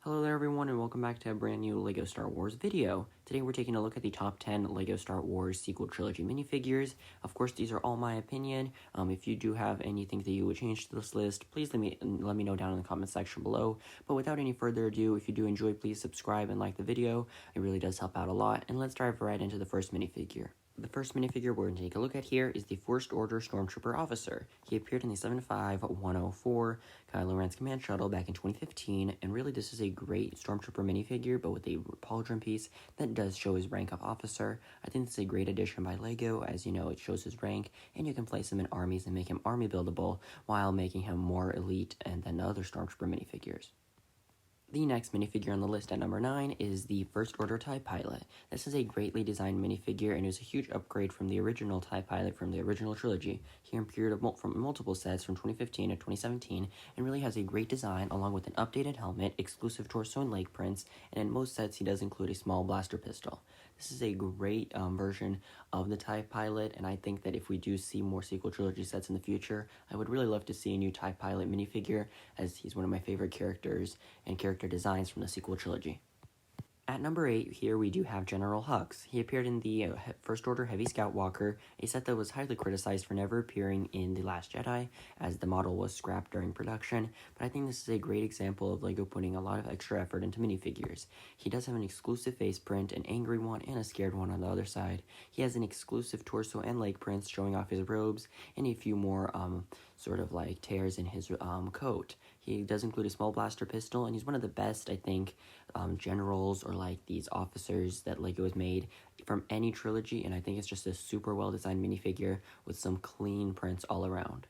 Hello there everyone and welcome back to a brand new LEGO Star Wars video. Today we're taking a look at the top 10 LEGO Star Wars sequel trilogy minifigures. Of course these are all my opinion. If you do have anything that you would change to this list, please let me know down in the comment section below. But without any further ado, if you do enjoy, please subscribe and like the video. It really does help out a lot. And let's dive right into the first minifigure. The first minifigure we're going to take a look at here is the First Order Stormtrooper Officer. He appeared in the 75104 Kylo Ren's command shuttle back in 2015, and really this is a great Stormtrooper minifigure, but with a pauldron piece that does show his rank of officer. I think this is a great addition by LEGO, as you know, it shows his rank, and you can place him in armies and make him army buildable, while making him more elite than other Stormtrooper minifigures. The next minifigure on the list at number 9 is the First Order TIE Pilot. This is a greatly designed minifigure and is a huge upgrade from the original TIE Pilot from the original trilogy. He appeared from multiple sets from 2015 to 2017 and really has a great design along with an updated helmet, exclusive torso and leg prints, and in most sets he does include a small blaster pistol. This is a great version of the TIE Pilot, and I think that if we do see more sequel trilogy sets in the future, I would really love to see a new TIE Pilot minifigure, as he's one of my favorite characters and character designs from the sequel trilogy. At number 8, here we do have General Hux. He appeared in the First Order Heavy Scout Walker, a set that was highly criticized for never appearing in The Last Jedi, as the model was scrapped during production, but I think this is a great example of LEGO putting a lot of extra effort into minifigures. He does have an exclusive face print, an angry one, and a scared one on the other side. He has an exclusive torso and leg prints showing off his robes, and a few more sort of like tears in his coat. He does include a small blaster pistol, and he's one of the best, I think, generals or like these officers that LEGO has made from any trilogy, and I think it's just a super well designed minifigure with some clean prints all around.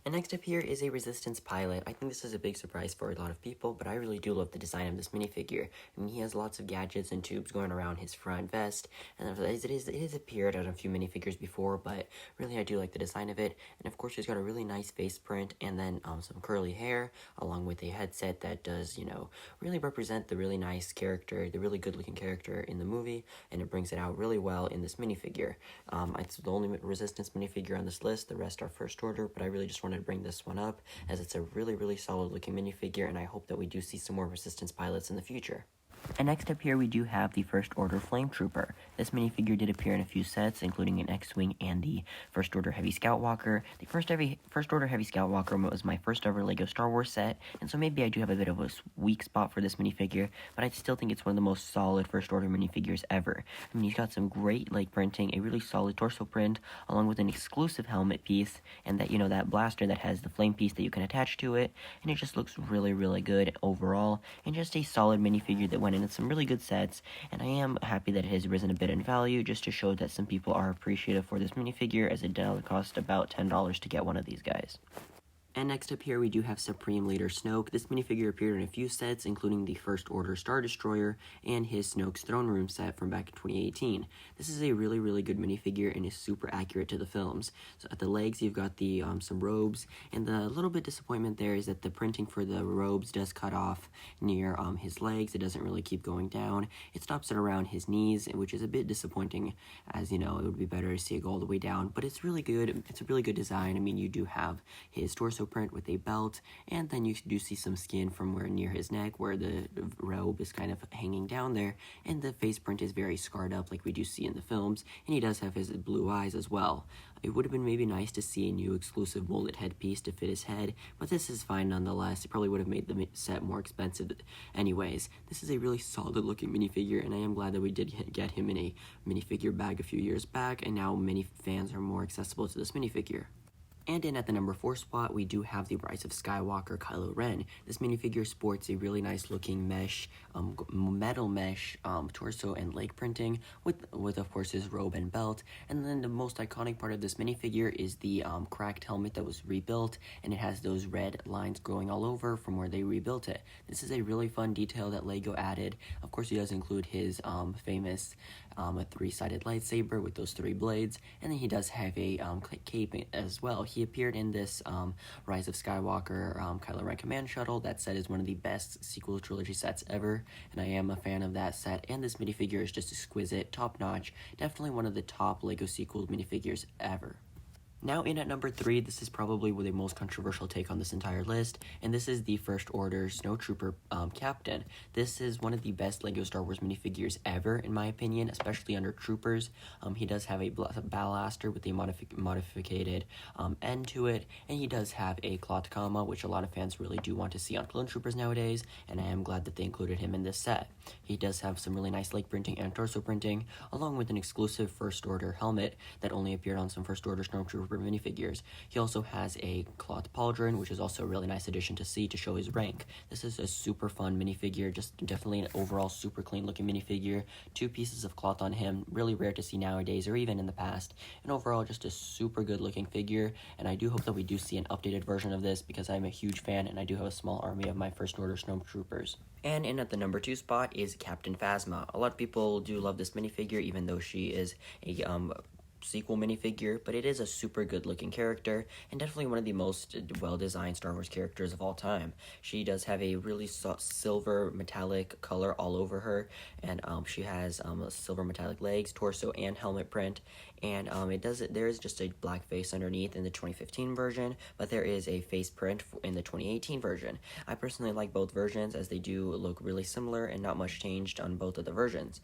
And next up here is a Resistance pilot. I think this is a big surprise for a lot of people, but I really do love the design of this minifigure. I mean, he has lots of gadgets and tubes going around his front vest, and it has appeared on a few minifigures before, but really I do like the design of it. And of course he's got a really nice face print, and then some curly hair, along with a headset that does, really represent the really nice character, the really good looking character in the movie, and it brings it out really well in this minifigure. It's the only Resistance minifigure on this list, the rest are First Order, but I really just wanted to bring this one up as it's a really solid looking minifigure, and I hope that we do see some more Resistance pilots in the future. And next up here we do have the First Order Flame Trooper. This minifigure did appear in a few sets, including an X-Wing and the First Order Heavy Scout Walker. The First Order Heavy Scout Walker was my first ever LEGO Star Wars set, and so maybe I do have a bit of a weak spot for this minifigure, but I still think it's one of the most solid First Order minifigures ever. I mean, he's got some great leg printing, a really solid torso print, along with an exclusive helmet piece, and that, that blaster that has the flame piece that you can attach to it, and it just looks really good overall, and just a solid minifigure that went in some really good sets, and I am happy that it has risen a bit in value, just to show that some people are appreciative for this minifigure, as it does cost about $10 to get one of these guys. And next up here we do have Supreme Leader Snoke. This minifigure appeared in a few sets, including the First Order Star Destroyer and his Snoke's Throne Room set from back in 2018. This is a really good minifigure and is super accurate to the films. So at the legs you've got the some robes, and the little bit disappointment there is that the printing for the robes does cut off near his legs. It doesn't really keep going down. It stops at around his knees, which is a bit disappointing, as it would be better to see it go all the way down, but it's really good. It's a really good design. I mean, you do have his torso print with a belt, and then you do see some skin from where near his neck where the robe is kind of hanging down there, and the face print is very scarred up like we do see in the films, and he does have his blue eyes as well. It would have been maybe nice to see a new exclusive molded headpiece to fit his head, but this is fine nonetheless. It probably would have made the set more expensive anyways. This is a really solid looking minifigure, and I am glad that we did get him in a minifigure bag a few years back, and now many fans are more accessible to this minifigure. And in at the number 4 spot, we do have the Rise of Skywalker Kylo Ren. This minifigure sports a really nice looking mesh, metal mesh torso and leg printing with of course his robe and belt. And then the most iconic part of this minifigure is the cracked helmet that was rebuilt, and it has those red lines going all over from where they rebuilt it. This is a really fun detail that LEGO added. Of course he does include his famous a 3-sided lightsaber with those 3 blades, and then he does have a cape as well. He appeared in this Rise of Skywalker Kylo Ren command shuttle. That set is one of the best sequel trilogy sets ever, and I am a fan of that set, and this minifigure is just exquisite, top notch, definitely one of the top LEGO sequel minifigures ever. Now in at number 3, this is probably the most controversial take on this entire list, and this is the First Order Snowtrooper Captain. This is one of the best LEGO Star Wars minifigures ever, in my opinion, especially under Troopers. He does have a blaster with a modified end to it, and he does have a cloth comma, which a lot of fans really do want to see on Clone Troopers nowadays, and I am glad that they included him in this set. He does have some really nice leg printing and torso printing, along with an exclusive First Order helmet that only appeared on some First Order Stormtrooper minifigures. He also has a cloth pauldron, which is also a really nice addition to see to show his rank. This is a super fun minifigure, just definitely an overall super clean looking minifigure. 2 pieces of cloth on him, really rare to see nowadays or even in the past, and overall just a super good looking figure, and I do hope that we do see an updated version of this because I'm a huge fan and I do have a small army of my First Order Snowtroopers. And in at the number 2 spot is Captain Phasma. A lot of people do love this minifigure, even though she is a sequel minifigure, but it is a super good looking character and definitely one of the most well designed Star Wars characters of all time. She does have a really soft silver metallic color all over her, and she has silver metallic legs, torso, and helmet print, and there is just a black face underneath in the 2015 version, but there is a face print in the 2018 version. I personally like both versions as they do look really similar and not much changed on both of the versions.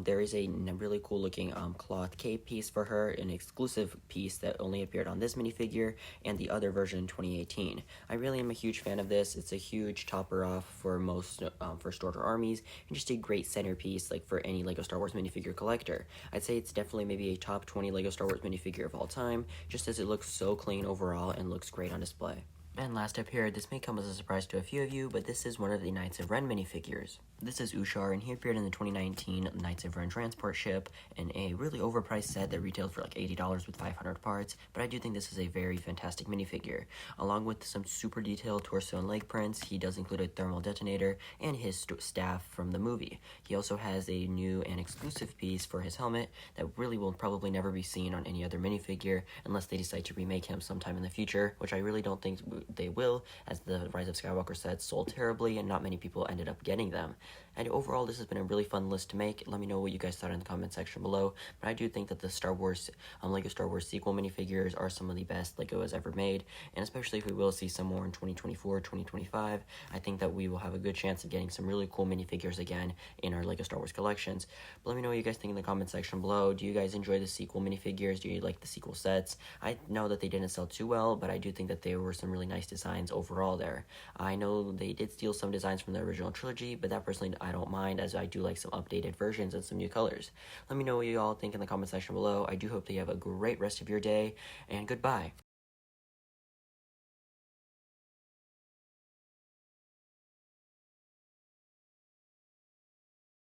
There is a really cool looking cloth cape piece for her, an exclusive piece that only appeared on this minifigure and the other version in 2018. I really am a huge fan of this. It's a huge topper off for most First Order armies and just a great centerpiece like for any LEGO Star Wars minifigure collector. I'd say it's definitely maybe a top 20 LEGO Star Wars minifigure of all time, just as it looks so clean overall and looks great on display. And last up here, this may come as a surprise to a few of you, but this is one of the Knights of Ren minifigures. This is Ushar, and he appeared in the 2019 Knights of Ren transport ship in a really overpriced set that retailed for like $80 with 500 parts, but I do think this is a very fantastic minifigure. Along with some super detailed torso and leg prints, he does include a thermal detonator and his staff from the movie. He also has a new and exclusive piece for his helmet that really will probably never be seen on any other minifigure unless they decide to remake him sometime in the future, which I really don't think they will, as the Rise of Skywalker sets sold terribly and not many people ended up getting them. And overall, this has been a really fun list to make. Let me know what you guys thought in the comment section below. But I do think that the Star Wars, LEGO Star Wars sequel minifigures are some of the best LEGO has ever made. And especially if we will see some more in 2024, 2025, I think that we will have a good chance of getting some really cool minifigures again in our LEGO Star Wars collections. But let me know what you guys think in the comment section below. Do you guys enjoy the sequel minifigures? Do you like the sequel sets? I know that they didn't sell too well, but I do think that there were some really nice designs overall there. I know they did steal some designs from the original trilogy, but that personally I don't mind, as I do like some updated versions and some new colors. Let me know what you all think in the comment section below. I do hope that you have a great rest of your day, and goodbye.